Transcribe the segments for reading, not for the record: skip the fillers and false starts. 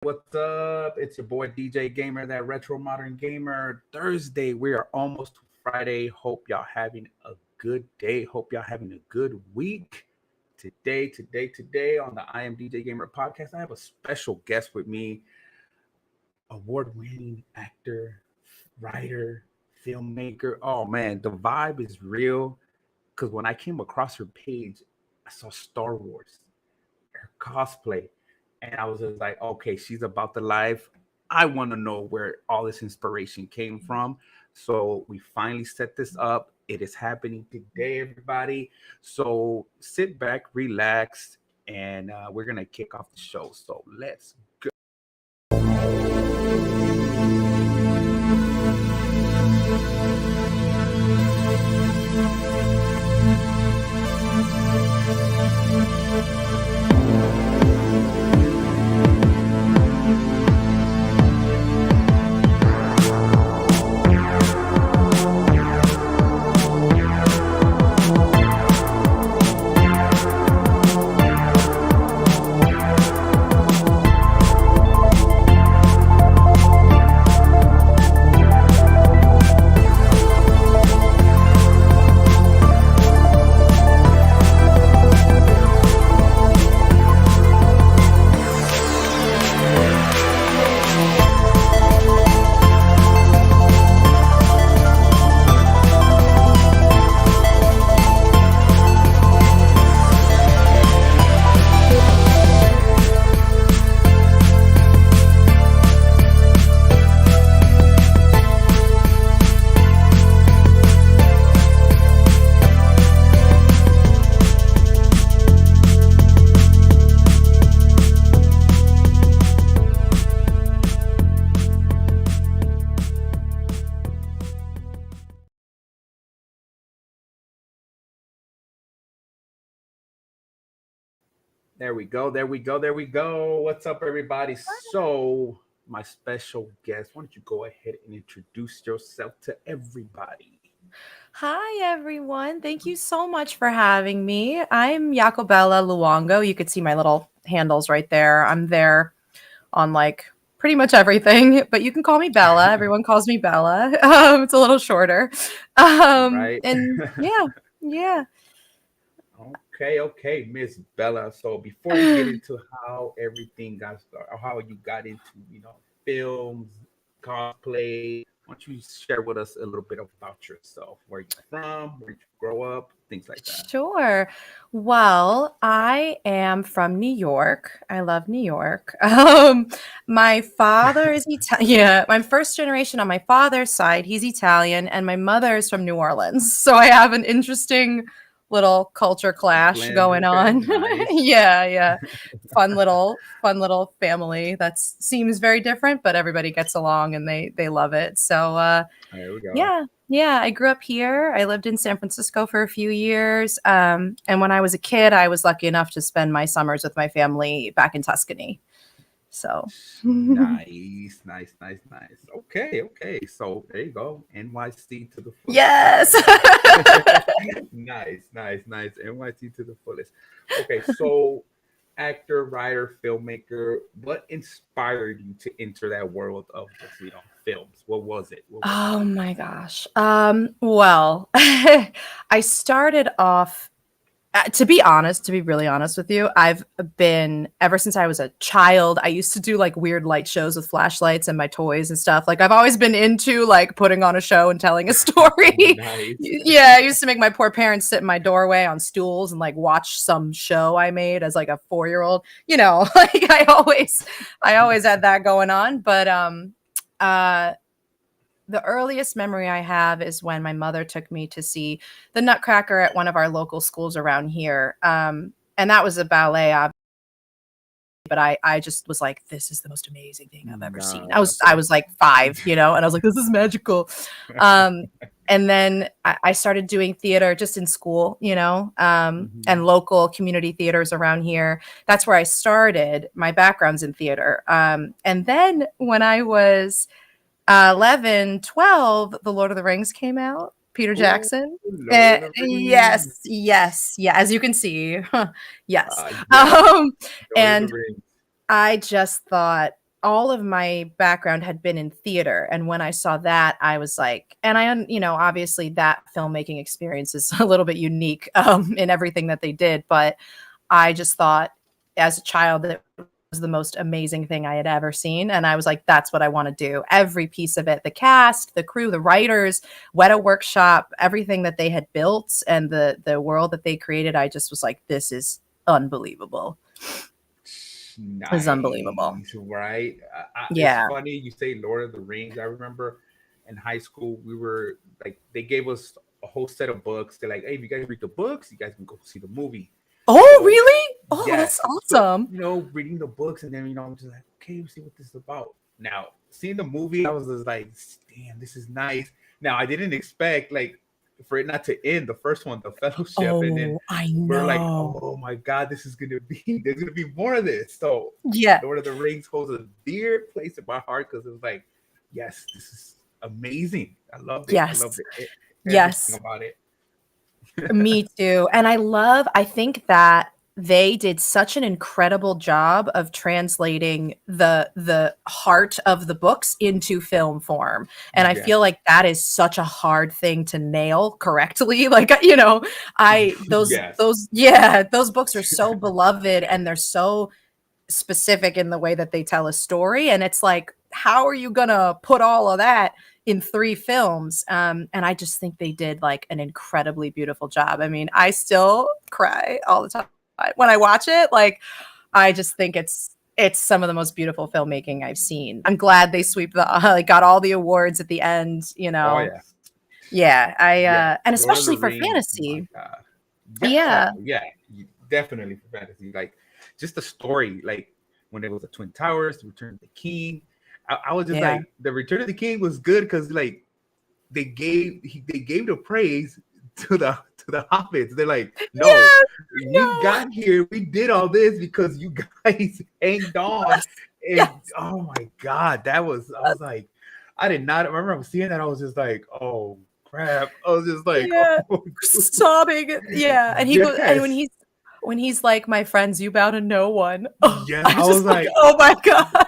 What's up? It's your boy DJ Gamer, that retro modern gamer. Thursday, we are almost to Friday. Hope y'all having a good day. Hope y'all having a good week. Today on the iAmDjGamer Gamer podcast, I have a special guest with me, award winning actor, writer, filmmaker. Oh man, the vibe is real. Because when I came across her page, I saw Star Wars, her cosplay, and I was just like, okay, she's about the life. I want to know where all this inspiration came from. So we finally set this up. It is happening today, everybody. So sit back, relax, and we're gonna kick off the show. So let's go. There we go. What's up, everybody? So, my special guest, why don't you go ahead and introduce yourself to everybody? Hi, everyone. Thank you so much for having me. I'm Jacobella Luongo. You could see my little handles right there. I'm there on like pretty much everything, but you can call me Bella. Everyone calls me Bella. It's a little shorter. Right? And yeah. Okay, Miss Bella. So, before we get into how everything got started, or how you got into, films, cosplay, why don't you share with us a little bit about yourself? Where you from? Where you grow up? Things like that. Sure. Well, I am from New York. I love New York. My father is Italian. Yeah, I'm first generation on my father's side. He's Italian, and my mother is from New Orleans. So I have an interesting little culture clash Blend. going Okay, on. nice. Yeah. Fun little family that seems very different, but everybody gets along and they love it. So There we go. yeah, I grew up here. I lived in San Francisco for a few years. And when I was a kid, I was lucky enough to spend my summers with my family back in Tuscany. So, Nice. Okay. So there you go. NYC to the fullest. yes. Nice. NYC to the fullest. Okay, so actor, writer, filmmaker, what inspired you to enter that world of films? What was it? What was it? Oh my gosh. Well, I started off to be honest, to be really honest with you, I've been ever since I was a child. I used to do like weird light shows with flashlights and my toys and stuff. Like I've always been into like putting on a show and telling a story. Nice. Yeah, I used to make my poor parents sit in my doorway on stools and like watch some show I made as like a 4-year-old. Like I always had that going on. But uh the earliest memory I have is when my mother took me to see the Nutcracker at one of our local schools around here. And that was a ballet, but I just was like, this is the most amazing thing I've ever seen. I was like 5, and I was like, this is magical. And then I started doing theater just in school, and local community theaters around here. That's where I started. My background's in theater. And then when I was 11, 12, The Lord of the Rings came out. Peter Jackson. Yes. Yeah. As you can see, yes. Yes. And I just thought all of my background had been in theater, and when I saw that, I was like, and obviously that filmmaking experience is a little bit unique in everything that they did, but I just thought as a child that it was the most amazing thing I had ever seen, and I was like, that's what I want to do. Every piece of it, the cast, the crew, the writers, Weta Workshop, everything that they had built, and the world that they created, I just was like, this is unbelievable. Nice, It's unbelievable. right? It's Yeah. funny you say Lord of the Rings. I remember in high school we were like they gave us a whole set of books. They're like, hey, if you guys read the books, you guys can go see the movie. Oh, So really? Oh, yes, that's so awesome. reading the books and then I'm just like, okay, let's see what this is about. Now seeing the movie, I was just like, damn, this is nice. Now I didn't expect like for it not to end the first one, the Fellowship, and then Oh, I we're like, know. oh my god, this is gonna be there's gonna be more of this. So Yeah. Lord of the Rings holds a dear place in my heart because it was like, yes, this is amazing. I loved it. I loved Yes. it. Everything Yes. about it. Me too. And I think that they did such an incredible job of translating the heart of the books into film form. And I Yes. feel like that is such a hard thing to nail correctly. Like, I Yes. those books are so beloved and they're so specific in the way that they tell a story, and it's like, how are you gonna put all of that in 3 films? And I just think they did like an incredibly beautiful job. I mean, I still cry all the time when I watch it. Like, I just think it's some of the most beautiful filmmaking I've seen. I'm glad they like got all the awards at the end. Oh yeah. Yeah, Yes. and Lord of the especially for Rings. My fantasy. God. Yeah. Oh Yeah, yeah. Definitely for fantasy. Like just the story. Like when it was the Twin Towers, the Return of the King. I was just yeah. like, the Return of the King was good because like they gave the praise to the hobbits. They're like, no, Yes, we no. got here, we did all this because you guys hanged on. And Yes. oh my god, I was like, I did not remember I was seeing that. I was just like, oh crap. I was just like, Yeah, oh sobbing. Yeah, and he goes, and yes. when he's like, "My friends, you bow to no one." Oh, Yes. I I was was just like, like, "Oh my god!"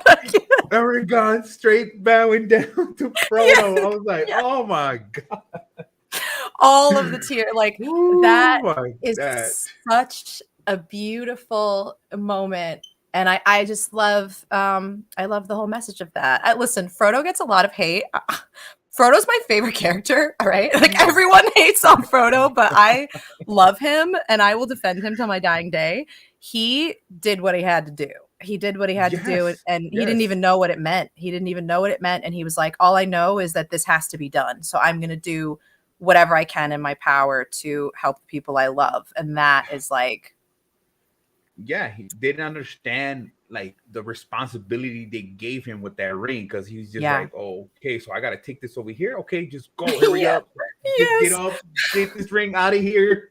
Aragon straight bowing down to Yeah, Frodo. I was like, yeah. oh my god. All of the tear, like Oh that my is god. such a beautiful moment, and I just love, I love the whole message of that. Listen, Frodo gets a lot of hate. Frodo's my favorite character, all right? Like, everyone hates on Frodo, but I love him and I will defend him till my dying day. He did what he had to do. He did what he had to do, Yes. and he didn't Yes. even know what it meant. He didn't even know what it meant, and he was like, all I know is that this has to be done. So I'm going to do whatever I can in my power to help the people I love. And that is like, Yeah, he didn't understand like the responsibility they gave him with that ring because he's just yeah. like, oh, okay, so I gotta take this over here. Okay, just go, hurry Yeah. up, just get Yes. up, get this ring out of here.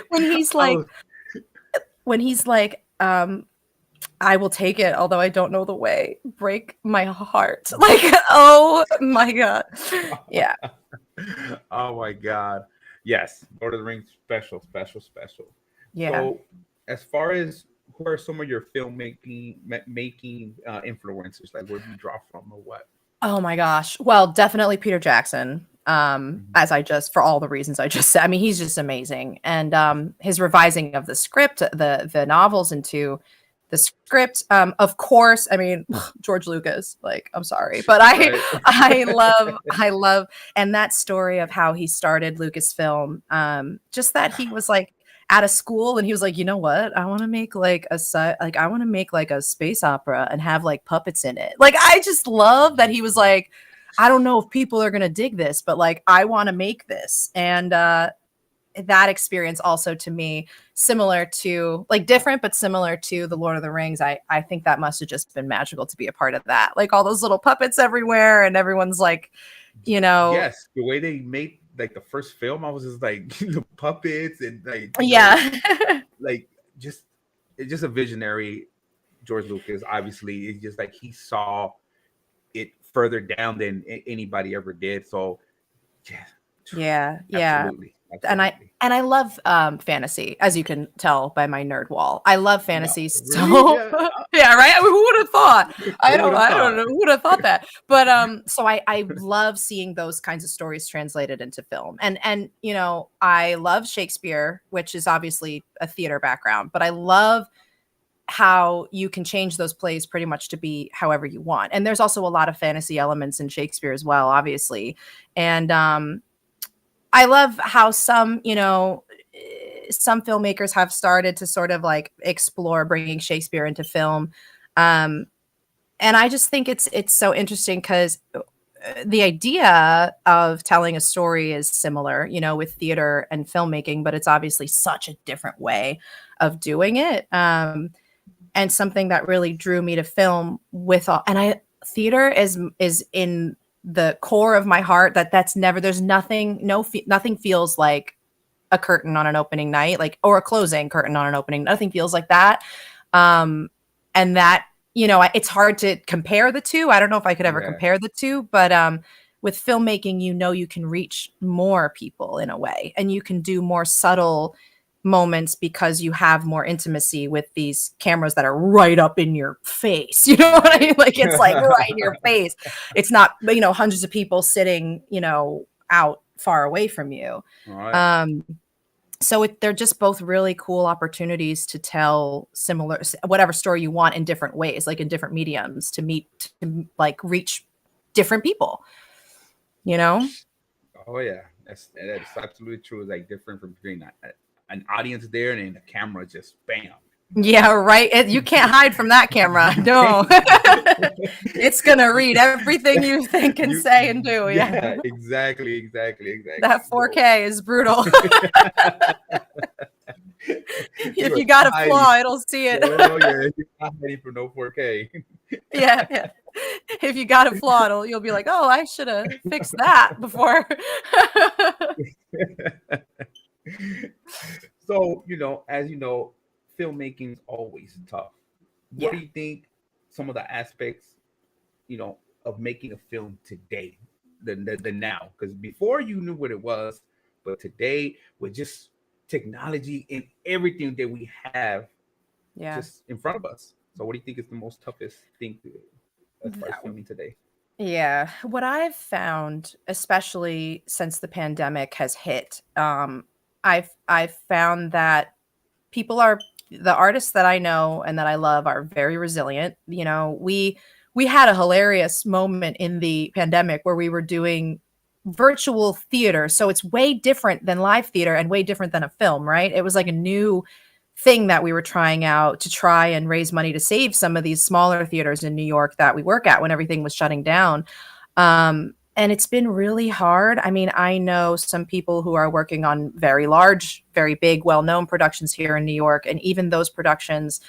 When he's I like, was, I will take it, although I don't know the way. Break my heart. Like, oh my God. Yeah. oh my god, yes, Lord of the Rings, special, special, special. Yeah. So, as far as who are some of your filmmaking making influencers? Like, where do you draw from, or what? Oh my gosh. Well, definitely Peter Jackson. Mhm. For all the reasons I just said. I mean, he's just amazing. And his revising of the script, the novels into the script. Of course, I mean, George Lucas, like, I'm sorry, but Right. I love, and that story of how he started Lucasfilm, just that he was like at a school and he was like, you know what? I want to make like I want to make like a space opera and have like puppets in it. Like, I just love that he was like, I don't know if people are going to dig this, but like, I want to make this. And that experience also, to me, similar to, like, different but similar to the Lord of the Rings, I think that must have just been magical to be a part of that. Like, all those little puppets everywhere and everyone's like, Yes, the way they made like the first film, I was just like the puppets and like yeah. like just it's just a visionary. George Lucas, obviously, it's just like he saw it further down than anybody ever did. So, yeah, Yeah, yeah. absolutely. Absolutely. and I love fantasy, as you can tell by my nerd wall. I love fantasy Really? so yeah, right. I mean, who would have thought? I Who would've don't know thought? who would have thought that. But so I love seeing those kinds of stories translated into film. And you know, I love Shakespeare, which is obviously a theater background, but I love how you can change those plays pretty much to be however you want. And there's also a lot of fantasy elements in Shakespeare as well, obviously. And I love how some, you know, some filmmakers have started to sort of like explore bringing Shakespeare into film. And I just think it's so interesting because the idea of telling a story is similar, you know, with theater and filmmaking, but it's obviously such a different way of doing it. And something that really drew me to film with all, and I theater is in the core of my heart. That's never, there's nothing, nothing feels like a curtain on an opening night, like, or a closing curtain on an opening. Nothing feels like that. And that, you know, it's hard to compare the two. I don't know if I could ever Yeah. compare the two, but with filmmaking, you know, you can reach more people in a way, and you can do more subtle moments because you have more intimacy with these cameras that are right up in your face. You know what I mean? Like, it's like right in your face. It's not, you know, hundreds of people sitting, you know, out far away from you. Right. So they're just both really cool opportunities to tell similar, whatever story you want in different ways, like in different mediums, to like reach different people, you know? Oh yeah, that's absolutely true. It's like different from between an audience there and then the camera just bam. Yeah, right. You can't hide from that camera. No, it's gonna read everything you think and say and do. Yeah, exactly. that 4K is brutal. If you got a flaw, it'll see it. Oh yeah, you're not ready for no 4K. Yeah. If you got a flaw, you'll be like, oh, I should have fixed that before. So, you know, as you know, filmmaking is always tough. What do you think some of the aspects, you know, of making a film today, the now? Because before you knew what it was, but today with just technology and everything that we have just in front of us. So what do you think is the most toughest thing as far as filming today? Yeah, what I've found, especially since the pandemic has hit, I've found that the artists that I know and that I love are very resilient. You know, we had a hilarious moment in the pandemic where we were doing virtual theater, so it's way different than live theater and way different than a film, right? It was like a new thing that we were trying out to try and raise money to save some of these smaller theaters in New York that we work at when everything was shutting down. And it's been really hard. I mean, I know some people who are working on very large, very big, well-known productions here in New York. And even those productions,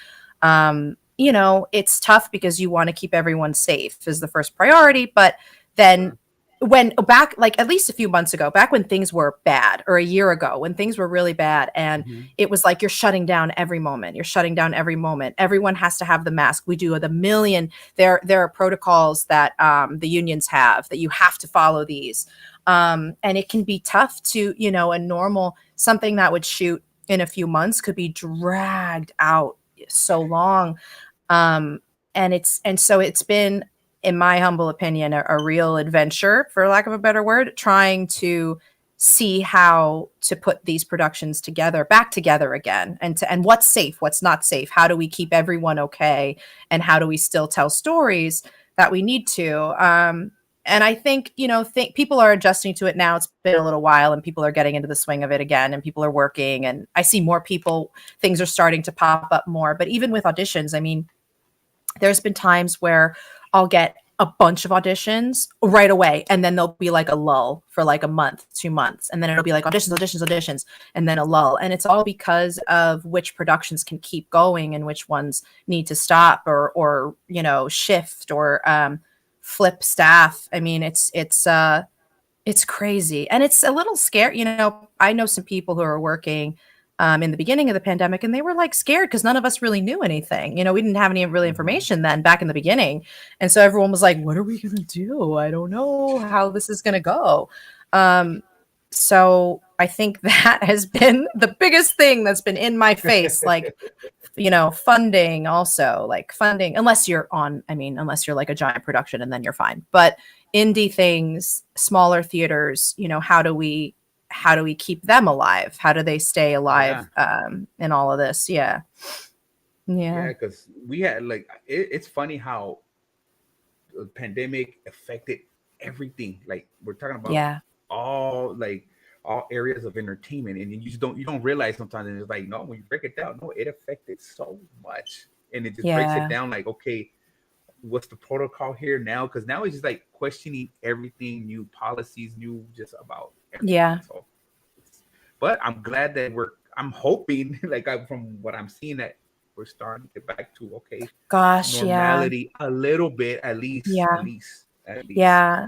you know, it's tough because you want to keep everyone safe is the first priority. But then when back, like at least a few months ago, back when things were bad, or a year ago when things were really bad, and it was like you're shutting down every moment. You're shutting down every moment. Everyone has to have the mask. We do the million. There are protocols that the unions have that you have to follow these, and it can be tough to, you know, something that would shoot in a few months could be dragged out so long, and so it's been, in my humble opinion, a real adventure, for lack of a better word, trying to see how to put these productions back together again, and what's safe, what's not safe. How do we keep everyone okay? And how do we still tell stories that we need to? And I think, you know, people are adjusting to it now. It's been a little while and people are getting into the swing of it again, and people are working, and I see more people, things are starting to pop up more. But even with auditions, I mean, there's been times where I'll get a bunch of auditions right away, and then there'll be like a lull for like a month, 2 months, and then it'll be like auditions, and then a lull. And it's all because of which productions can keep going and which ones need to stop or you know, shift or flip staff. I mean, it's crazy, and it's a little scary. You know, I know some people who are working in the beginning of the pandemic, and they were like scared because none of us really knew anything. You know, we didn't have any really information then back in the beginning. And so everyone was like, what are we going to do? I don't know how this is going to go. So I think that has been the biggest thing that's been in my face. Like, funding also, like funding, unless you're like a giant production and then you're fine. But indie things, smaller theaters, how do we keep them alive? How do they stay alive in all of this? Yeah. Yeah, because we had it's funny how the pandemic affected everything. Like we're talking about all all areas of entertainment, and you don't realize sometimes. And it's like, no, when you break it down, no, it affected so much, and it just breaks it down. Like, okay, what's the protocol here now? Because now it's just like questioning everything, new policies, new just about everything. Yeah. So, but I'm glad that I'm hoping, from what I'm seeing, that we're starting to get back to normality a little bit, at least. Yeah,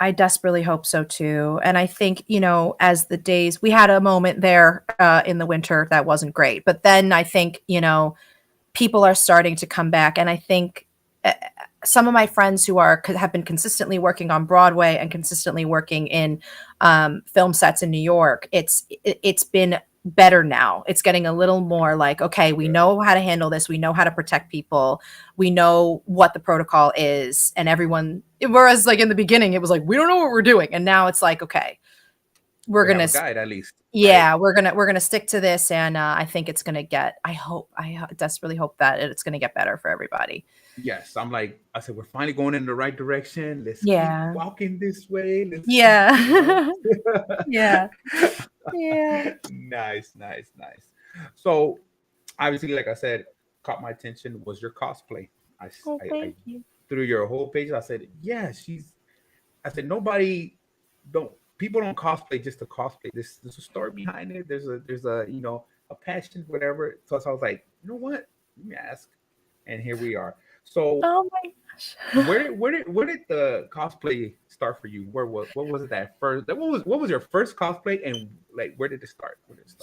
I desperately hope so too. And I think, as the days, we had a moment there in the winter that wasn't great, but then I think, people are starting to come back. And I think some of my friends who have been consistently working on Broadway and consistently working in film sets in New York, it's been better now. It's getting a little more like, okay, we know how to handle this. We know how to protect people. We know what the protocol is, and whereas like in the beginning, it was like, we don't know what we're doing. And now it's like, okay, we're going to guide at least. Yeah. Right? We're going to stick to this. And I think it's going to I desperately hope that it's going to get better for everybody. Yes. I said, we're finally going in the right direction. Let's keep walking this way. Yeah. Nice. So obviously, like I said, caught my attention was your cosplay. I through your whole page. I said, people don't cosplay just to cosplay. There's a story behind it. There's a a passion, whatever. So I was like, you know what? Let me ask. And here we are. So oh my gosh. where did the cosplay start for you? What was it that first? What was your first cosplay, and like where did it start?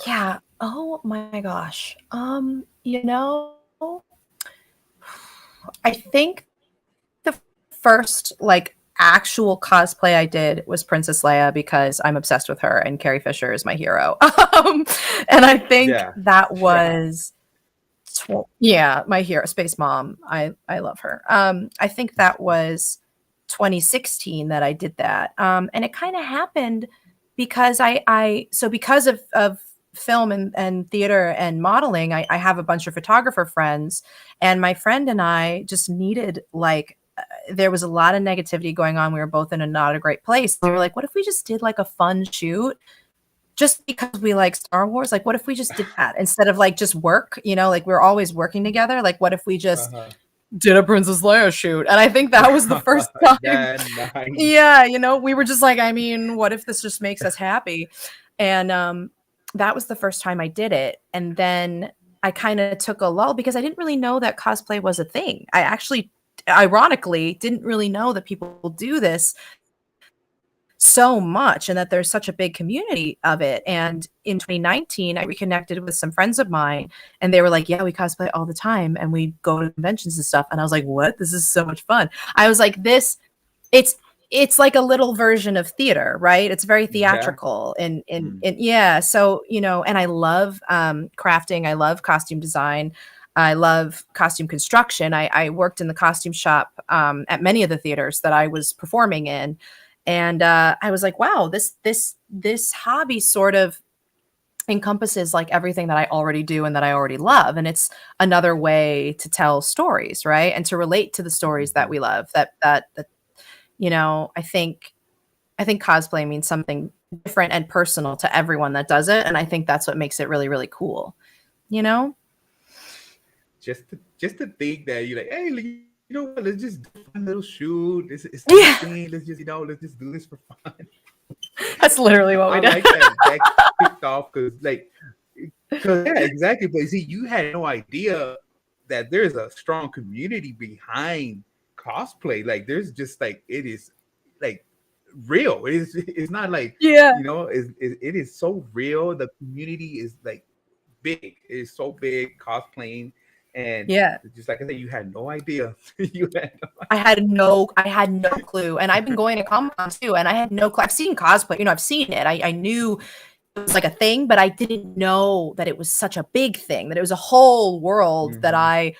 Yeah. Oh my gosh. I think the first actual cosplay I did was Princess Leia, because I'm obsessed with her and Carrie Fisher is my hero. And I think that was my hero, Space Mom. I love her. I think that was 2016 that I did that. And it kind of happened because because of film and theater and modeling, I have a bunch of photographer friends, and my friend and I just needed there was a lot of negativity going on. We were both in not a great place. We were like, what if we just did a fun shoot just because we like Star Wars? Like, what if we just did that instead of just work, we're always working together. Like, what if we just did a Princess Leia shoot? And I think that was the first time. Nice. Yeah. We were just like, what if this just makes us happy? And that was the first time I did it. And then I kind of took a lull because I didn't really know that cosplay was a thing. I actually, ironically, didn't really know that people do this so much and that there's such a big community of it. And in 2019, I reconnected with some friends of mine, and they were like, yeah, we cosplay all the time and we go to conventions and stuff. And I was like, what? This is so much fun. I was like, it's like a little version of theater, right? It's very theatrical and so, and I love crafting. I love costume design. I love costume construction. I worked in the costume shop at many of the theaters that I was performing in. And I was like, wow, this hobby sort of encompasses everything that I already do and that I already love. And it's another way to tell stories, right? And to relate to the stories that we love. That I think cosplay means something different and personal to everyone that does it. And I think that's what makes it really, really cool. Just to think that you're like, hey, what? Let's just do a little shoot. Let's just let's just do this for fun. That's literally what we did. I like that kicked off because exactly. But see, you had no idea that there's a strong community behind cosplay. There's just it is real. It's not it is so real. The community is big. It is so big cosplaying. And Yeah. just like I said, you had no idea. You had no I had no clue. And I've been going to Comic-Con too, and I had no clue. I've seen cosplay, I've seen it. I knew it was like a thing, but I didn't know that it was such a big thing, that it was a whole world that Mhm. I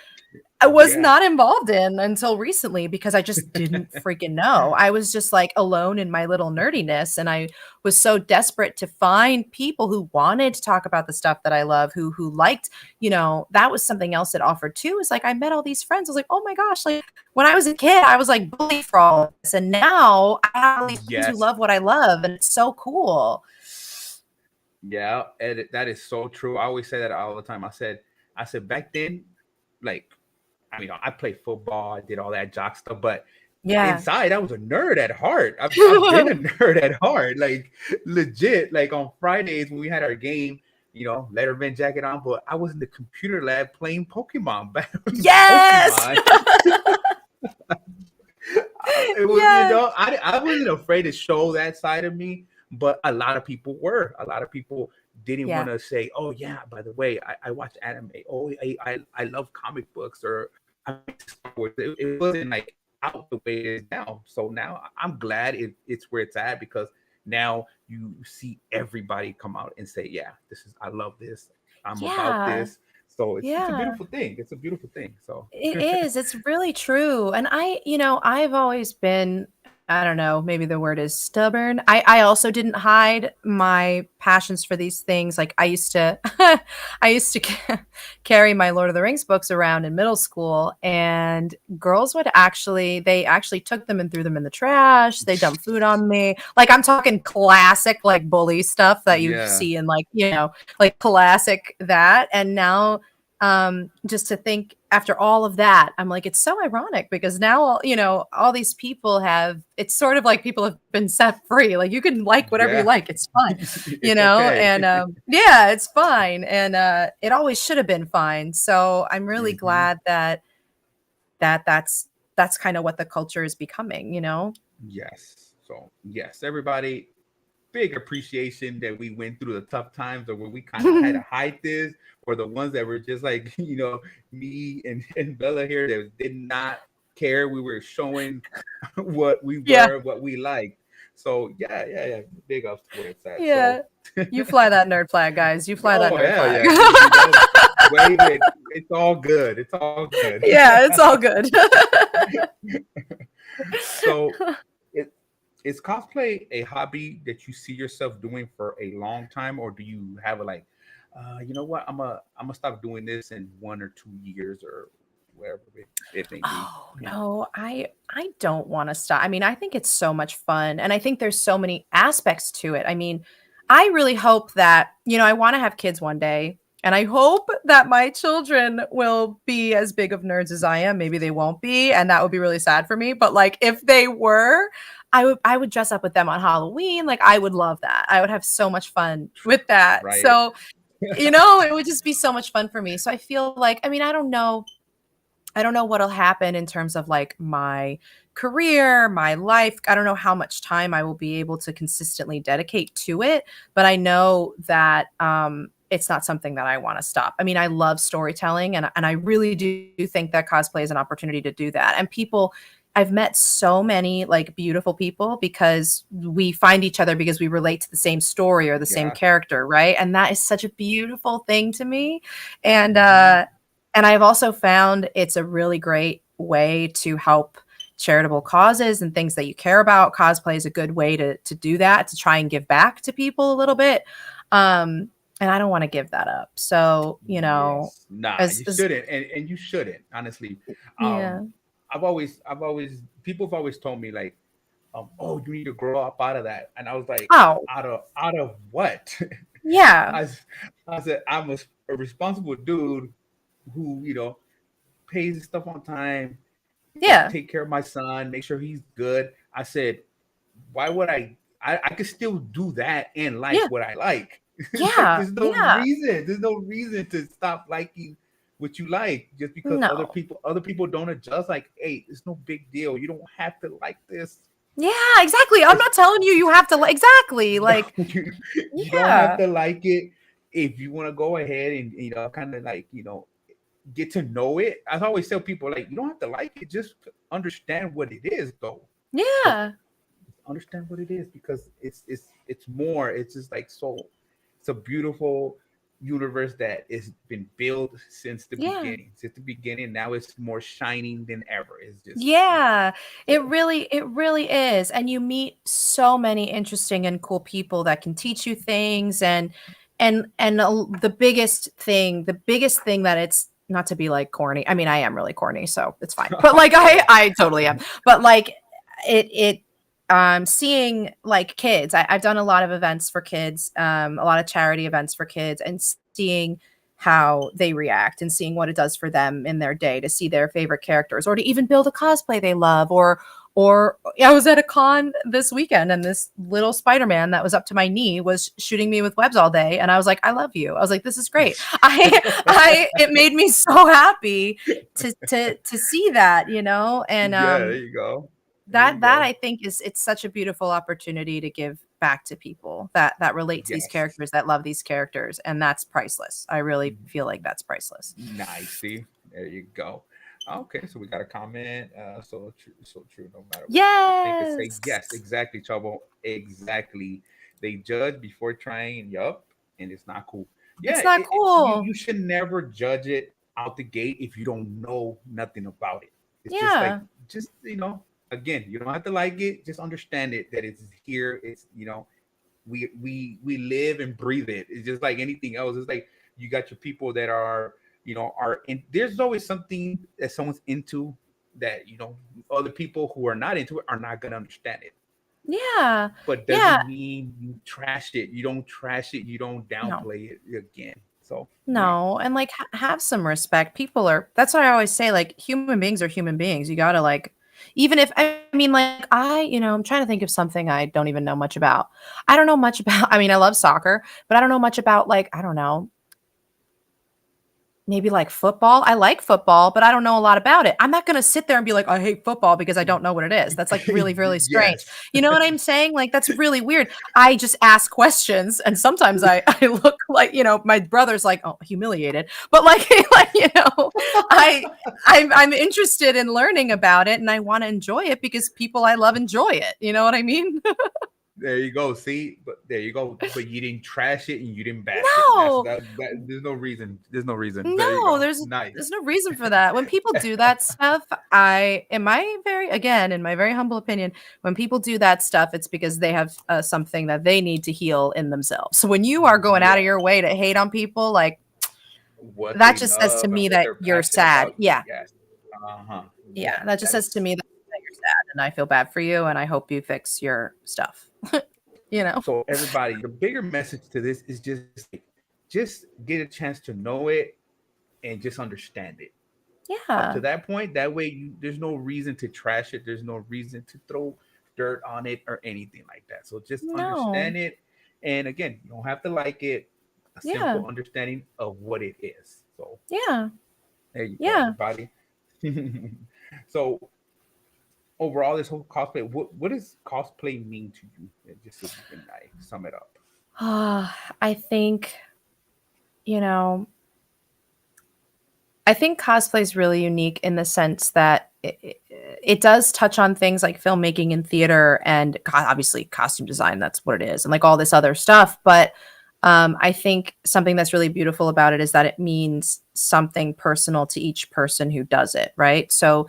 was Yeah. not involved in until recently because I just didn't freaking know. I was just like alone in my little nerdiness, and I was so desperate to find people who wanted to talk about the stuff that I love, who liked, that was something else it offered too. Is like I met all these friends. I was like, oh my gosh, like when I was a kid, I was like bullied for all of this, and now I have all these friends who Yes. love what I love, and it's so cool. Yeah, and that is so true. I always say that all the time. I said back then, like, I mean, I played football, I did all that jock stuff, but Yeah. inside I was a nerd at heart. I've been a nerd at heart, like legit. Like on Fridays when we had our game, Letterman jacket on, but I was in the computer lab playing Pokemon. Yes. Pokemon. It was, Yes. I wasn't afraid to show that side of me, but a lot of people were. A lot of people didn't Yeah. want to say, "Oh yeah, by the way, I watch anime. Oh, I love comic books or I like Star Wars." It wasn't like out the way it is now. So now I'm glad it's where it's at, because now you see everybody come out and say, "Yeah, I love this. I'm about Yeah. this." So it's a Yeah. beautiful thing. It's a beautiful thing. So It is. It's really true. And I've always been, I don't know, maybe the word is stubborn. I also didn't hide my passions for these things. Like I used to, I used to carry my Lord of the Rings books around in middle school, and girls they actually took them and threw them in the trash. They dumped food on me. Like I'm talking classic, like bully stuff that you yeah. see in like, like classic that. And now, just to think after all of that, I'm like, it's so ironic because now, all these people it's sort of like people have been set free. Like you can like whatever you Yeah. like. It's fine, It's okay. and, yeah, it's fine. And, it always should have been fine. So I'm really glad that's kind of what the culture is becoming, Yes. So yes, everybody, big appreciation that we went through the tough times, or where we kind of had to hide this, or the ones that were just like, me and Bella here that did not care. We were showing what we Yeah. were, what we liked. So yeah. Big ups to where it's at. Yeah. So You fly that nerd flag, guys. You fly that oh nerd hell flag. yeah. Wave it. It's all good. It's all good. Yeah, it's all good. So is cosplay a hobby that you see yourself doing for a long time, or do you have a like, you know what, I'm gonna stop doing this in 1 or 2 years or whatever it may be? Oh no, I don't want to stop. I mean, I think it's so much fun, and I think there's so many aspects to it. I mean, I really hope that, I want to have kids one day, and I hope that my children will be as big of nerds as I am. Maybe they won't be, and that would be really sad for me, but like if they were, I would dress up with them on Halloween. Like I would love that. I would have so much fun with that. Right. So, it would just be so much fun for me. So I feel like, I mean, I don't know what'll happen in terms of like my career, my life. I don't know how much time I will be able to consistently dedicate to it, but I know that it's not something that I want to stop. I mean, I love storytelling, and I really do think that cosplay is an opportunity to do that. And I've met so many like beautiful people because we find each other because we relate to the same story or the same character, right? And that is such a beautiful thing to me. And I've also found it's a really great way to help charitable causes and things that you care about. Cosplay is a good way to do that, to try and give back to people a little bit. And I don't want to give that up. So, Yes. Nah, you shouldn't, and you shouldn't, honestly. Yeah. People have always told me like, oh, you need to grow up out of that. And I was like, Oh. out of what? Yeah. I said, I'm a responsible dude who, pays his stuff on time. Yeah. Take care of my son, make sure he's good. I said, why would I could still do that and like what I like. Yeah. There's no reason to stop liking what you like just because other people don't adjust. Like, hey, it's no big deal. You don't have to like this. Yeah, exactly. I'm not telling you have to exactly like you don't have to like it. If you want to go ahead and kind of like get to know it. I always tell people, like, you don't have to like it, just understand what it is, though. Yeah. Understand what it is, because it's more. It's just like, so it's a beautiful universe that has been built since the Yeah. beginning. Since the beginning, now it's more shining than ever. It's just, Yeah, so, it really is. And you meet so many interesting and cool people that can teach you things the biggest thing that it's not to be like corny. I mean, I am really corny, so it's fine. But like I totally am. But like it seeing like kids. I've done a lot of events for kids, a lot of charity events for kids, and seeing how they react and seeing what it does for them in their day to see their favorite characters or to even build a cosplay they love or I was at a con this weekend and this little Spider-Man that was up to my knee was shooting me with webs all day and I was like, I love you. I was like, this is great. I it made me so happy to see that, you know, and yeah, there you go. There you that go. I think it's such a beautiful opportunity to give back to people that relate to these Yes. characters, that love these characters, and that's priceless. I really feel like that's priceless. Nice. See, there you go. Okay, so we got a comment. So true, so true. No matter what people think, and say Yes. yes, exactly, trouble, exactly. They judge before trying. Yup, and it's not cool. Yeah, It's not cool. you should never judge it out the gate if you don't know nothing about it. It's just like, Yeah. just, again, you don't have to like it. Just understand it, that it's here. It's, we live and breathe it. It's just like anything else. It's like, you got your people that are, are in. There's always something that someone's into that, other people who are not into it are not gonna understand it. Yeah. But Yeah. doesn't mean you trashed it. You don't trash it. You don't No. downplay it again. So yeah. No. And like have some respect. People are that's why I always say like human beings are human beings. You gotta like even if I mean like I'm trying to think of something I don't even know much about. I don't know much about I mean, I love soccer, but I don't know much about like, I don't know, maybe like football. I like football, but I don't know a lot about it. I'm not going to sit there and be like, I hate football because I don't know what it is. That's like really, really strange. Yes. You know what I'm saying? Like, that's really weird. I just ask questions and sometimes I look like, my brother's like, oh, humiliated, but like, like, I'm interested in learning about it and I want to enjoy it because people I love enjoy it. You know what I mean? There you go. See, but there you go. But you didn't trash it and you didn't bash it. No. There's no reason. There's no reason. There you No, go. there's Nice. there's no reason for that. When people do that stuff, in my very humble opinion, when people do that stuff, it's because they have something that they need to heal in themselves. So when you are going out Yeah. of your way to hate on people, like What that they just says to love and me what that they're you're passionate sad. about. Yeah. Yes. Uh-huh. Yeah. Yeah. That just says to me that you're sad and I feel bad for you and I hope you fix your stuff. So everybody, the bigger message to this is just get a chance to know it and just understand it. Up to Yeah. that point, that way there's no reason to trash it. There's no reason to throw dirt on it or anything like that. So just No. understand it. And again, you don't have to like it. A Yeah. simple understanding of what it is. So Yeah. there you go, Yeah. everybody. So overall, this whole cosplay, what does cosplay mean to you? Just so you can sum it up. I think, you know, I think cosplay is really unique in the sense that it does touch on things like filmmaking and theater and obviously costume design. That's what it is. And like all this other stuff. But I think something that's really beautiful about it is that it means something personal to each person who does it. Right. So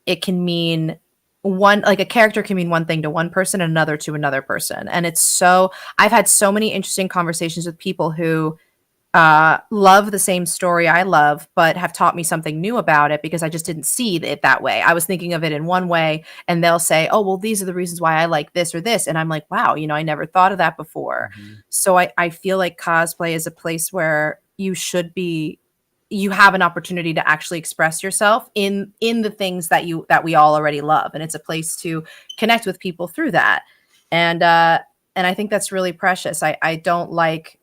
it can mean like a character can mean one thing to one person and another to another person. And I've had so many interesting conversations with people who love the same story I love, but have taught me something new about it because I just didn't see it that way. I was thinking of it in one way, and they'll say, "Oh, well, these are the reasons why I like this or this," and I'm like, "Wow, I never thought of that before." Mm-hmm. So I feel like cosplay is a place where you have an opportunity to actually express yourself in the things that we all already love, and it's a place to connect with people through that, and I think that's really precious. I don't like.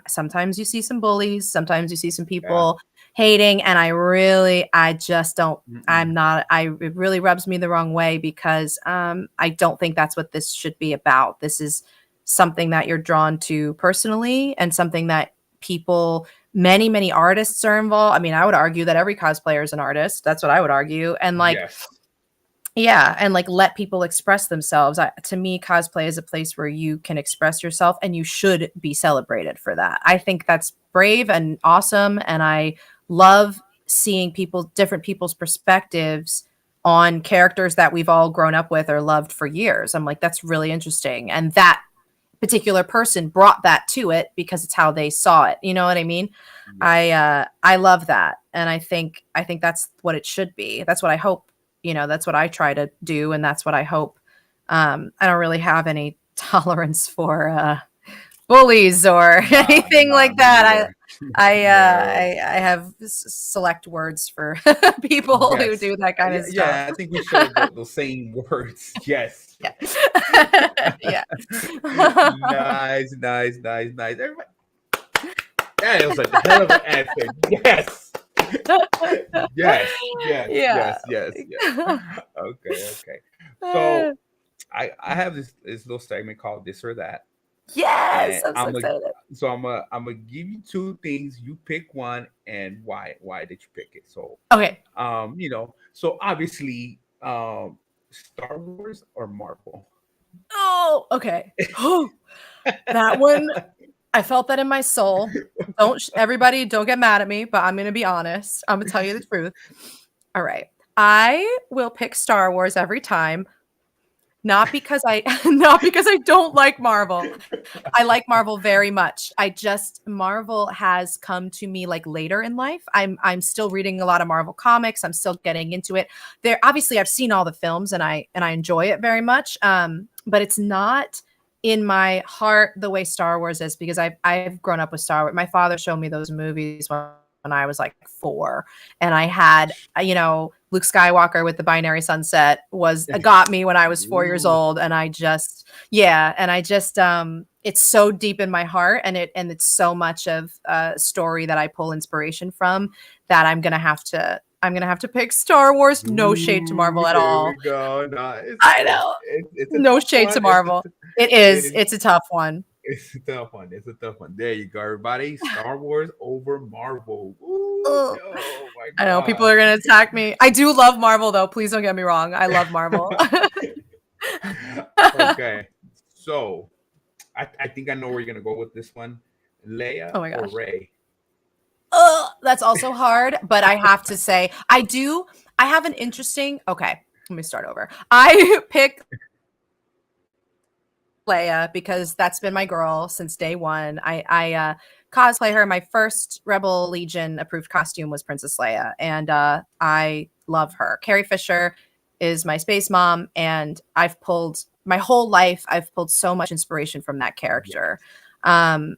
Sometimes you see some bullies, sometimes you see some people hating, and I just don't, it really rubs me the wrong way because I don't think that's what this should be about. This is something that you're drawn to personally and something that people, many artists are involved. I mean, I would argue that every cosplayer is an artist. That's what I would argue. And like, Yes. yeah, and like let people express themselves. To me, cosplay is a place where you can express yourself, and you should be celebrated for that. I think that's brave and awesome, and I love seeing different people's perspectives on characters that we've all grown up with or loved for years. I'm like, that's really interesting, and that particular person brought that to it because it's how they saw it. You know what I mean? Yeah. I love that, and I think that's what it should be. That's what I hope. You know, that's what I try to do, and that's what I hope. I don't really have any tolerance for bullies or anything like that. I have select words for people who do that kind of stuff. Yeah, I think we share the same words. Yes. Yeah. Yeah. Nice. Everybody. That was a hell of an answer. Yes. Yes. Okay. So I have this little segment called This or That. Yes, I'm so excited. So I'm gonna give you two things. You pick one, and why did you pick it? So okay. So obviously, Star Wars or Marvel? Oh, okay. That one, I felt that in my soul. Everybody don't get mad at me, but I'm gonna be honest. I'm gonna tell you the truth. All right. I will pick Star Wars every time. Not because I don't like Marvel. I like Marvel very much. Marvel has come to me like later in life. I'm still reading a lot of Marvel comics. I'm still getting into it. Obviously I've seen all the films and I enjoy it very much. But it's not in my heart the way Star Wars is, because I've grown up with Star Wars. My father showed me those movies when I was like 4, and I had, Luke Skywalker with the binary sunset got me when I was 4 years old. And it's so deep in my heart, and it's so much of a story that I pull inspiration from, that I'm going to have to pick Star Wars. No shade to Marvel at all. There we go. No, I know. It's no shade to Marvel. It's a tough one. It's a tough one. There you go, everybody. Star Wars over Marvel. Ooh, oh my God. I know people are gonna attack me. I do love Marvel, though. Please don't get me wrong. I love Marvel. Okay, so I think I know where you're gonna go with this one. Leia or Rey? That's also hard, but I have to say I have an interesting. Okay, let me start over. I pick Leia because that's been my girl since day one. I cosplay her. My first Rebel Legion approved costume was Princess Leia, and I love her. Carrie Fisher is my space mom, and I've pulled my whole life. I've pulled so much inspiration from that character, and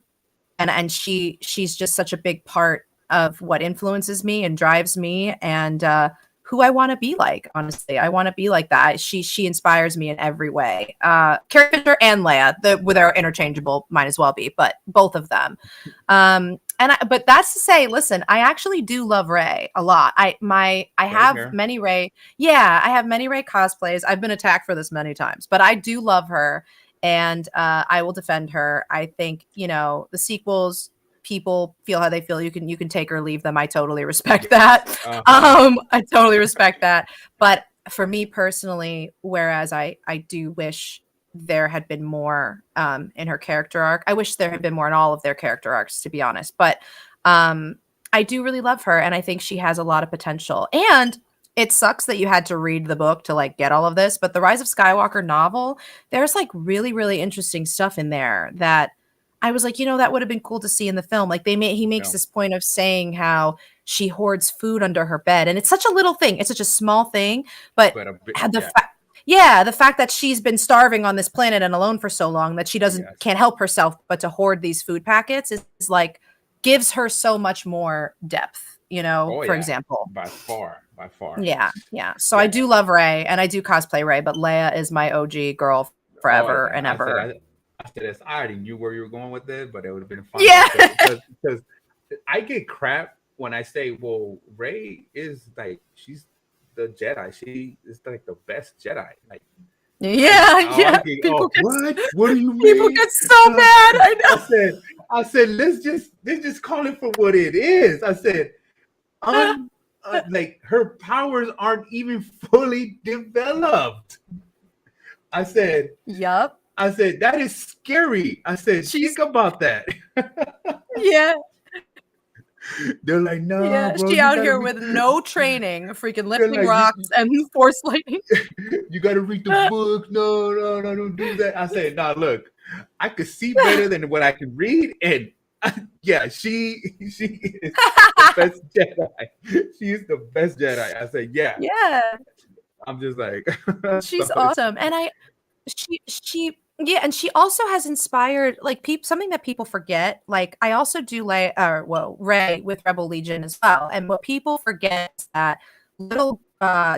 she's just such a big part of what influences me and drives me, and who I want to be like. Honestly, I want to be like that. She inspires me in every way. Carrie Fisher and Leia, they're interchangeable, might as well be, but both of them. But that's to say, listen, I actually do love Rey a lot. I have many Rey. Yeah, I have many Rey cosplays. I've been attacked for this many times, but I do love her, and I will defend her. I think the sequels, people feel how they feel. You can take or leave them. I totally respect that. I totally respect that. But for me personally, whereas I do wish there had been more in her character arc. I wish there had been more in all of their character arcs, to be honest. But I do really love her, and I think she has a lot of potential. And it sucks that you had to read the book to like get all of this. But the Rise of Skywalker novel, there's like really, really interesting stuff in there that I was like, that would have been cool to see in the film. Like he makes this point of saying how she hoards food under her bed, and it's such a little thing. It's such a small thing, but the fact that she's been starving on this planet and alone for so long that she can't help herself but to hoard these food packets is like gives her so much more depth. For example, by far. Yeah. So I do love Rey, and I do cosplay Rey, but Leia is my OG girl forever and ever. After this, I already knew where you were going with it, but it would have been fun. Yeah, because I get crap when I say, "Well, Rey is like she's the Jedi. She is like the best Jedi." Like, yeah. What do you mean? People get so mad. I know. I said, let's just call it for what it is. I said, like her powers aren't even fully developed. I said, Yup. that is scary. I said, She's think about that. yeah. They're like, no, Yeah, bro, she you out gotta here read. with no training, freaking They're lifting like, rocks and force lightning. you gotta read the book. No, don't do that. I said, nah, look, I could see better than what I can read, and yeah, she is the best Jedi. She is the best Jedi. I said, yeah. Yeah, I'm just like, she's so it's awesome, and she yeah, and she also has inspired like people something that people forget. Like I also do like Rey with Rebel Legion as well. And what people forget is that little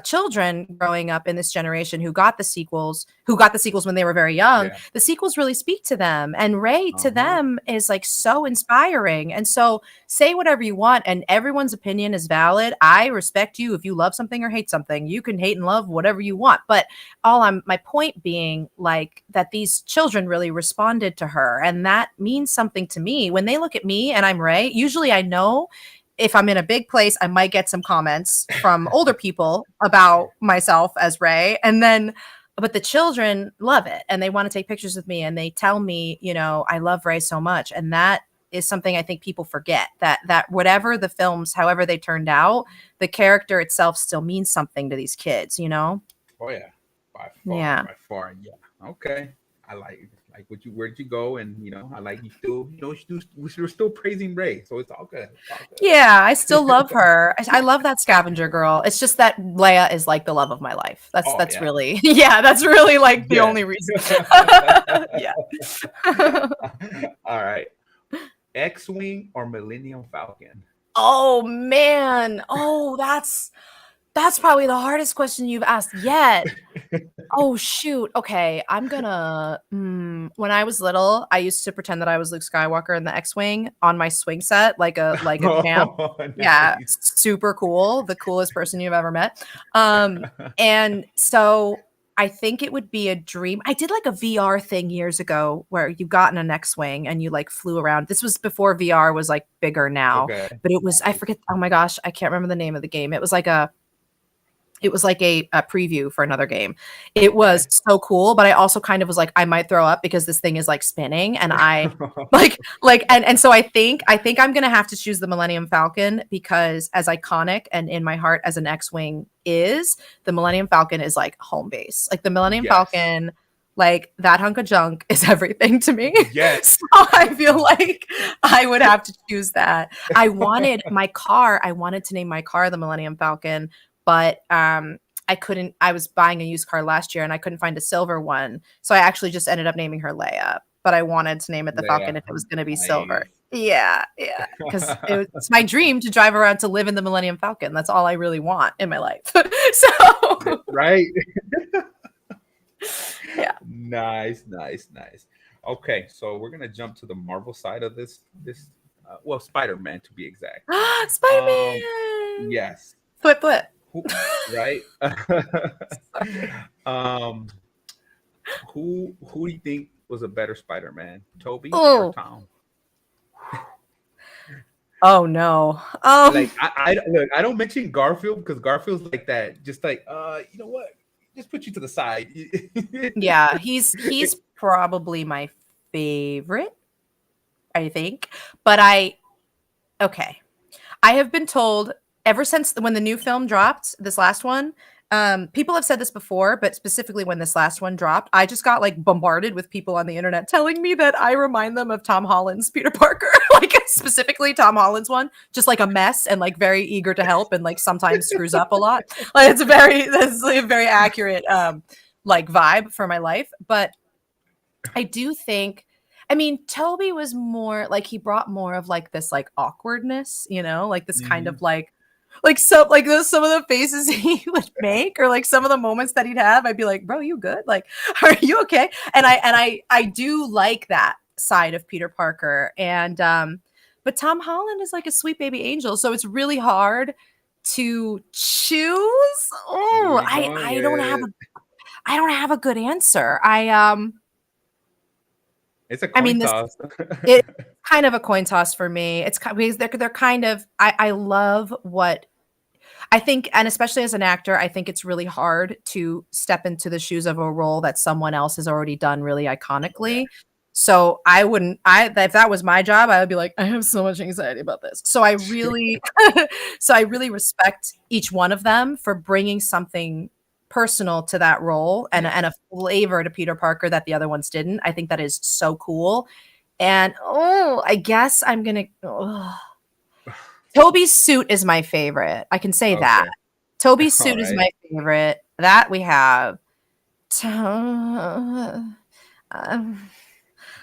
children growing up in this generation who got the sequels when they were very young, yeah. the sequels really speak to them. And Rey to them is like so inspiring. And so say whatever you want, and everyone's opinion is valid. I respect you if you love something or hate something. You can hate and love whatever you want. But my point being like that these children really responded to her, and that means something to me. When they look at me and I'm Rey, usually I know if I'm in a big place, I might get some comments from older people about myself as Rey. And then, but the children love it and they want to take pictures with me and they tell me, you know, I love Rey so much. And that is something I think people forget, that whatever the films, however they turned out, the character itself still means something to these kids, you know? Oh yeah, by Yeah. far, yeah. Okay, I like where'd you go, and I like you still, we're still praising Rey, so it's all good. It's all good. Yeah, I still love her. I love that scavenger girl. It's just that Leia is like the love of my life. That's Yeah. really that's really like the only reason. Yeah. All right. X-Wing or Millennium Falcon? Oh man. Oh, that's probably the hardest question you've asked yet. Oh shoot. Okay, I'm gonna. When I was little, I used to pretend that I was Luke Skywalker in the X-wing on my swing set, like a champ. Nice. Yeah, super cool. The coolest person you've ever met. And so I think it would be a dream. I did like a VR thing years ago where you got in an X-wing and you like flew around. This was before VR was like bigger now, but it was. I forget. Oh my gosh, I can't remember the name of the game. It was like a preview for another game. It was so cool, but I also kind of was like, I might throw up because this thing is like spinning, and I and so I think I'm gonna have to choose the Millennium Falcon because as iconic and in my heart as an X-Wing is, the Millennium Falcon is like home base. Like the Millennium Falcon, like that hunk of junk is everything to me. Yes. So I feel like I would have to choose that. I wanted to name my car the Millennium Falcon, but I couldn't. I was buying a used car last year and I couldn't find a silver one. So I actually just ended up naming her Leia, but I wanted to name it the Leia. Falcon if it was going to be silver. Yeah. Because it's my dream to drive around to live in the Millennium Falcon. That's all I really want in my life. So right. Yeah. Nice. Okay, so we're gonna jump to the Marvel side of this. Spider-Man to be exact. Spider-Man. Yes. Flip. Right. Who do you think was a better Spider-Man, Toby or Tom? Oh no. Like I look, I don't mention Garfield because Garfield's like that, just like you know what? Just put you to the side. Yeah, he's probably my favorite, I think. But I have been told ever since when the new film dropped, this last one, people have said this before, but specifically when this last one dropped, I just got like bombarded with people on the internet telling me that I remind them of Tom Holland's Peter Parker, like specifically Tom Holland's one, just like a mess and like very eager to help and like sometimes screws up a lot. Like that's a very accurate like vibe for my life. But I do think, I mean, Toby was more like he brought more of like this like awkwardness, you know, like this kind of some of the faces he would make or like some of the moments that he'd have, I'd be like, bro, you good? Like, are you okay? And I do like that side of Peter Parker. And but Tom Holland is like a sweet baby angel. So it's really hard to choose. Oh, I don't have a good answer. It's a I coin mean, toss. it's kind of a coin toss for me. It's because they're kind of, I love what I think, and especially as an actor, I think it's really hard to step into the shoes of a role that someone else has already done really Yeah. iconically. So I wouldn't, if that was my job, I would be like, I have so much anxiety about this. So I really, so I really respect each one of them for bringing something personal to that role and a flavor to Peter Parker that the other ones didn't. I think that is so cool. And I guess I'm gonna. Toby's suit is my favorite. I can say that. Okay. Toby's All suit is right. my favorite. That we have. Um,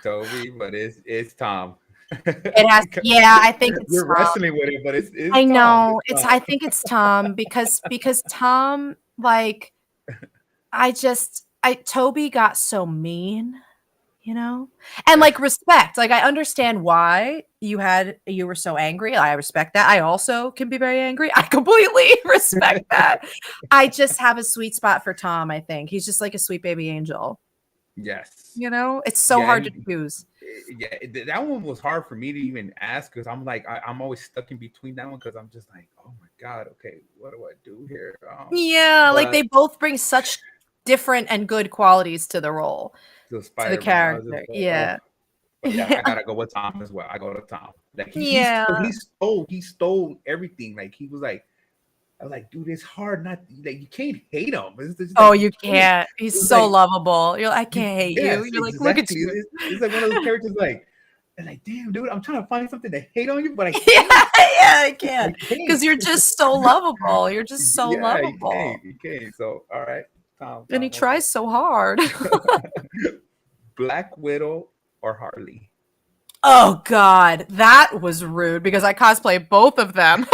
Toby, but it's Tom. it has. Yeah, I think it's You're Tom. wrestling with it, but it's I Tom. know. It's I Tom. think it's Tom because Tom, like, Toby got so mean, and like respect. Like I understand why you were so angry. I respect that. I also can be very angry. I completely respect that. I just have a sweet spot for Tom. I think he's just like a sweet baby angel. Yes. It's so Yeah, hard to choose. yeah. That one was hard for me to even ask because I'm like I'm always stuck in between that one because I'm just like, oh my god, okay, what do I do here? Yeah, like But they both bring such different and good qualities to the role, the to the Spider-Man, I was just character. like, oh, Yeah. but yeah, I gotta go with Tom as well. I go to Tom. Like Yeah. he stole everything. Like he was like, I was like, dude, it's hard not like you can't hate him. It's just Oh, like you can't. He's it's so like lovable. I can't hate you. yes, You're like, look at exactly. you. It's like one of those characters like, and like, damn, dude, I'm trying to find something to hate on you, but I Yeah, can't. yeah, I I can't. Because can't. you're just so lovable. You're just so Yeah, you can't. lovable. You can't. So all right, And he Tom, okay. tries so hard. Black Widow or Harley? Oh God, that was rude because I cosplay both of them.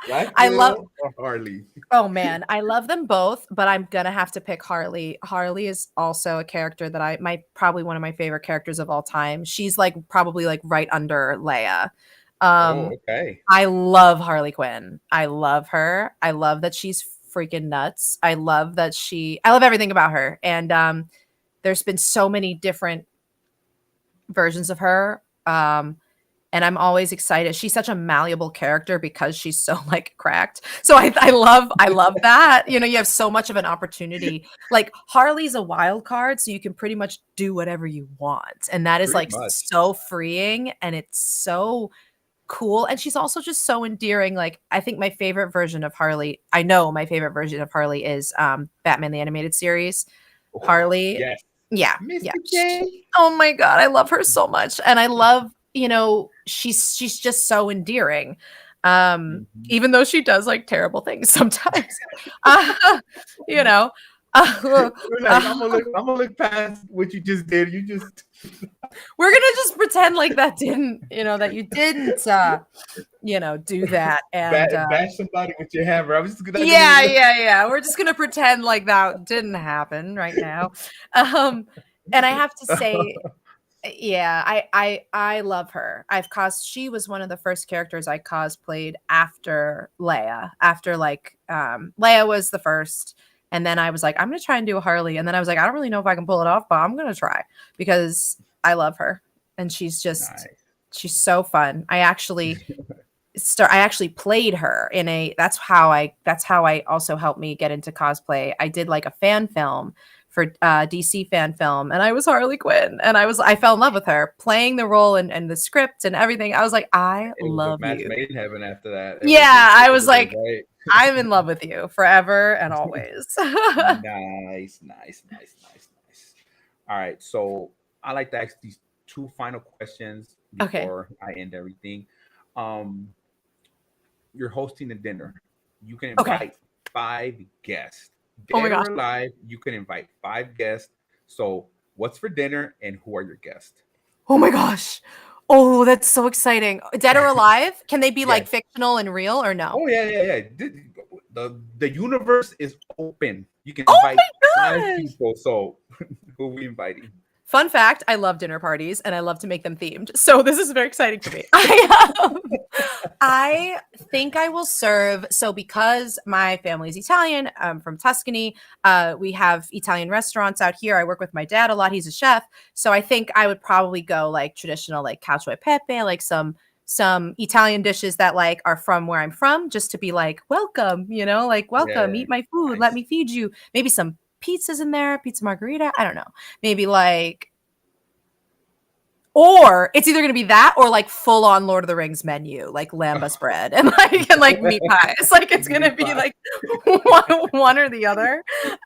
Black I love Widow or Harley? Oh man, I love them both, but I'm gonna have to pick Harley. Harley is also a character that probably one of my favorite characters of all time. She's like probably like right under Leia. Oh, okay. I love Harley Quinn. I love her. I love that she's freaking nuts. I love everything about her. And there's been so many different versions of her. And I'm always excited. She's such a malleable character because she's so like cracked. So I love that. You have so much of an opportunity. Like Harley's a wild card, so you can pretty much do whatever you want. And that is Pretty like much. so freeing and it's so cool. And she's also just so endearing. Like I think my favorite version of Harley, I know my favorite version of Harley is Batman the Animated Series. Oh, Harley. yes. Yeah. Mr. Yeah. J. Oh my God. I love her so much. And I love, she's just so endearing. Even though she does like terrible things sometimes. you know. You're like, I'm gonna look past what you just did. You just We're gonna just pretend like that didn't, that you didn't do that. And bash somebody with your hammer. I was just gonna yeah. We're just gonna pretend like that didn't happen right now. And I have to say, yeah, I love her. She was one of the first characters I cosplayed after Leia. After like Leia was the first, and then I was like, I'm gonna try and do a Harley, and then I was like, I don't really know if I can pull it off, but I'm gonna try because I love her, and she's just she's so fun. I actually played her in that's how I also helped me get into cosplay. I did like a fan film for DC fan film, and I was Harley Quinn, and I fell in love with her, playing the role and the script and everything. I was like, I love match you. made in heaven after that. I was like, right? I'm in love with you forever and always. Nice. All right, so I like to ask these two final questions before I end everything. You're hosting a dinner. You can invite 5 guests. Dead or alive, you can invite 5 guests. So what's for dinner and who are your guests? Oh my gosh. Oh, that's so exciting. Dead or alive? Can they be like fictional and real or no? Oh, yeah. The universe is open. You can invite 5 people. So who are we inviting? Fun fact, I love dinner parties and I love to make them themed. So this is very exciting for me. I think I will serve. So because my family is Italian, I'm from Tuscany. We have Italian restaurants out here. I work with my dad a lot. He's a chef. So I think I would probably go like traditional, like cacio e pepe, like some Italian dishes that like are from where I'm from, just to be like, welcome, like welcome, eat my food, let me feed you. Maybe some pizzas in there, pizza margarita. I don't know. Maybe like, or it's either going to be that or like full on Lord of the Rings menu, like lambus bread and like meat pies. Like it's going to be like one or the other,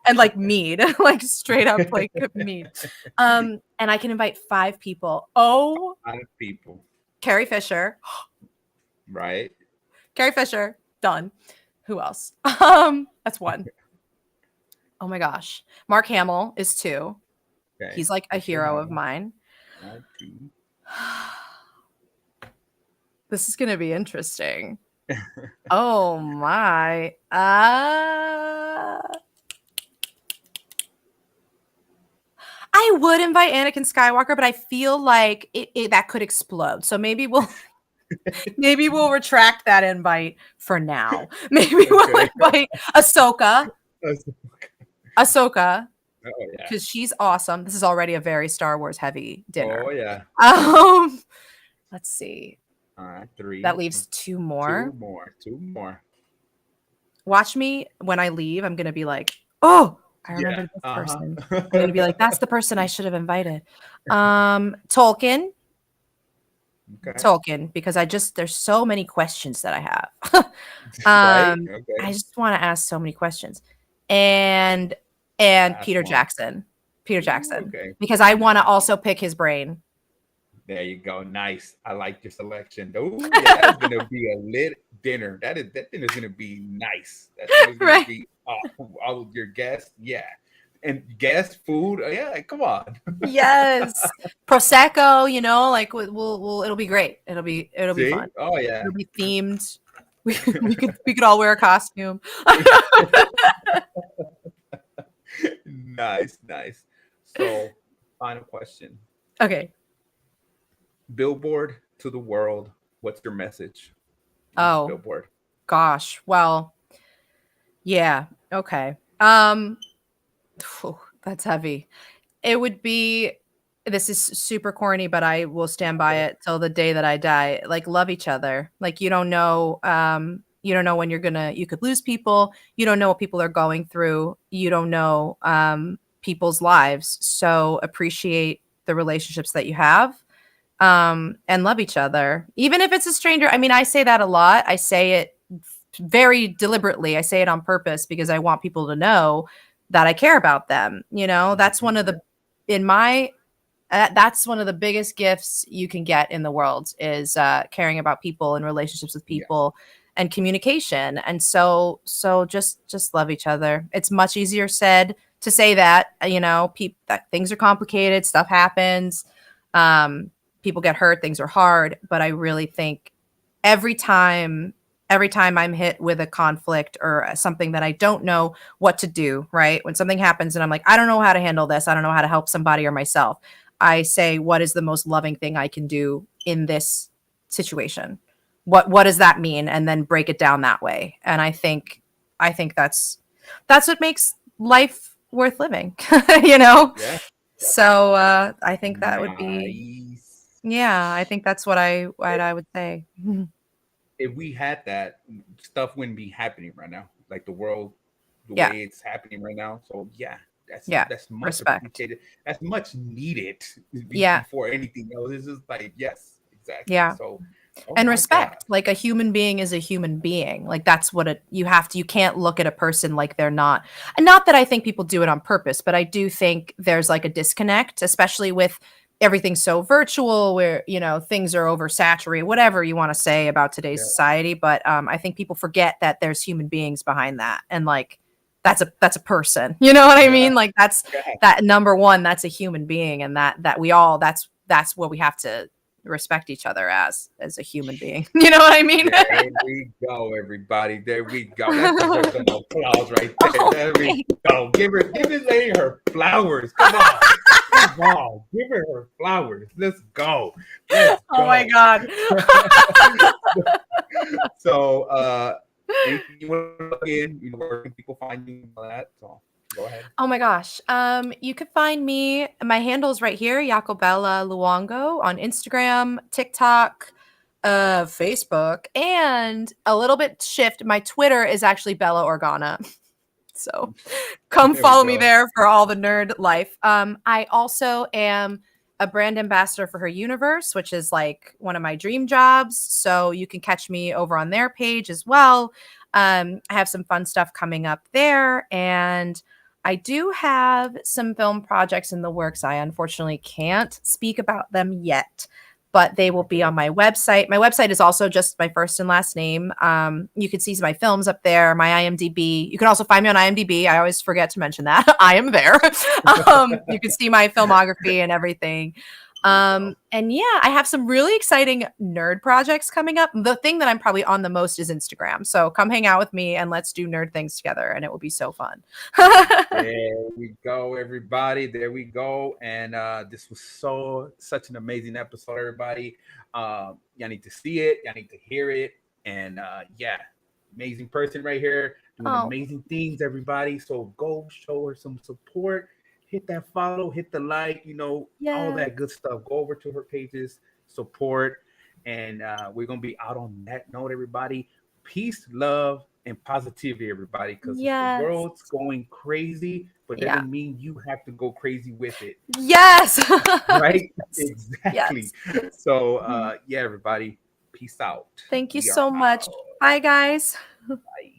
and like meat, like straight up like meat. And I can invite 5 people. 5 people. Carrie Fisher. Right. Carrie Fisher. Done. Who else? That's 1. Oh my gosh. Mark Hamill is 2. Okay. He's like a hero of mine. 2. This is going to be interesting. Oh my. I would invite Anakin Skywalker, but I feel like that could explode. So maybe we'll retract that invite for now. Maybe we'll invite Ahsoka. Ahsoka. Oh yeah. Because she's awesome. This is already a very Star Wars heavy dinner. Oh yeah. Let's see. All right, 3. That leaves 2 more. 2 more. Watch me when I leave. I'm gonna be like, oh, I remember this person. I'm gonna be like, that's the person I should have invited. Tolkien. Okay. Tolkien, because there's so many questions that I have. I just want to ask so many questions. And Peter Jackson. Because I want to also pick his brain. There you go. Nice. I like your selection. Oh, yeah, that's gonna be a lit dinner. That dinner's gonna be nice. That's gonna be all your guests. Yeah. And guest food. Yeah, come on. Yes. Prosecco, like it'll be great. It'll be fun. Oh yeah. It'll be themed. We could all wear a costume. Nice. So, final question. Okay. Billboard to the world. What's your message? Oh, Billboard. Gosh. Well, yeah. Okay. That's heavy. It would be. This is super corny, but I will stand by it till the day that I die. Like, love each other. Like, you don't know. You don't know when you could lose people. You don't know what people are going through. You don't know people's lives. So appreciate the relationships that you have, and love each other. Even if it's a stranger. I mean, I say that a lot. I say it very deliberately. I say it on purpose because I want people to know that I care about them. That's one of the, that's one of the biggest gifts you can get in the world is caring about people and relationships with people. Yeah. And communication. And so just love each other. It's much easier said to say that, that things are complicated, stuff happens, people get hurt, things are hard. But I really think every time I'm hit with a conflict or something that I don't know what to do, right? When something happens and I'm like, I don't know how to handle this. I don't know how to help somebody or myself. I say, what is the most loving thing I can do in this situation? What does that mean? And then break it down that way. And I think that's what makes life worth living, Yeah. So I think that would be, I think that's what I would say. If we had that, stuff wouldn't be happening right now. Like the world, way it's happening right now. So that's much respect. Appreciated. That's much needed. Before anything else. It's just like, yes, exactly. Yeah. So. And respect. God. Like a human being is a human being. Like that's what you can't look at a person like they're not. And not that I think people do it on purpose, but I do think there's like a disconnect, especially with everything so virtual where, things are oversaturated, whatever you want to say about today's society. But I think people forget that there's human beings behind that. And like, that's a person, you know what I mean? Like that's that number one, that's a human being. And that we all, that's what we have to respect each other as a human being. You know what I mean? There we go, everybody. There we go. That's an applause right there. Oh, There we go. Give this lady her flowers. Come on. Come on. Give her flowers. Let's go. Let's go. Oh my God. So anything you want to plug in, where can people find you and all that? So go ahead. Oh my gosh. You could find me. My handle's right here, Jacobella Luongo, on Instagram, TikTok, Facebook, and a little bit shift. My Twitter is actually Bella Organa. So come follow me there for all the nerd life. I also am a brand ambassador for her universe, which is like one of my dream jobs. So you can catch me over on their page as well. I have some fun stuff coming up there, and I do have some film projects in the works. I unfortunately can't speak about them yet, but they will be on my website. My website is also just my first and last name. You can see my films up there, my IMDb. You can also find me on IMDb. I always forget to mention that. I am there. You can see my filmography and everything. And yeah, I have some really exciting nerd projects coming up. The thing that I'm probably on the most is Instagram. So come hang out with me and let's do nerd things together, and it will be so fun. There we go, everybody. There we go. And this was such an amazing episode, everybody. Y'all need to see it. Y'all need to hear it. And yeah, amazing person right here doing amazing things, everybody. So go show her some support. Hit that follow, hit the like, all that good stuff. Go over to her pages, support, and we're going to be out on that note, everybody. Peace, love, and positivity, everybody, because the world's going crazy, but that doesn't mean you have to go crazy with it. Yes. Right? Exactly. Yes. So, yeah, everybody, peace out. Thank you so much. Bye, guys. Bye.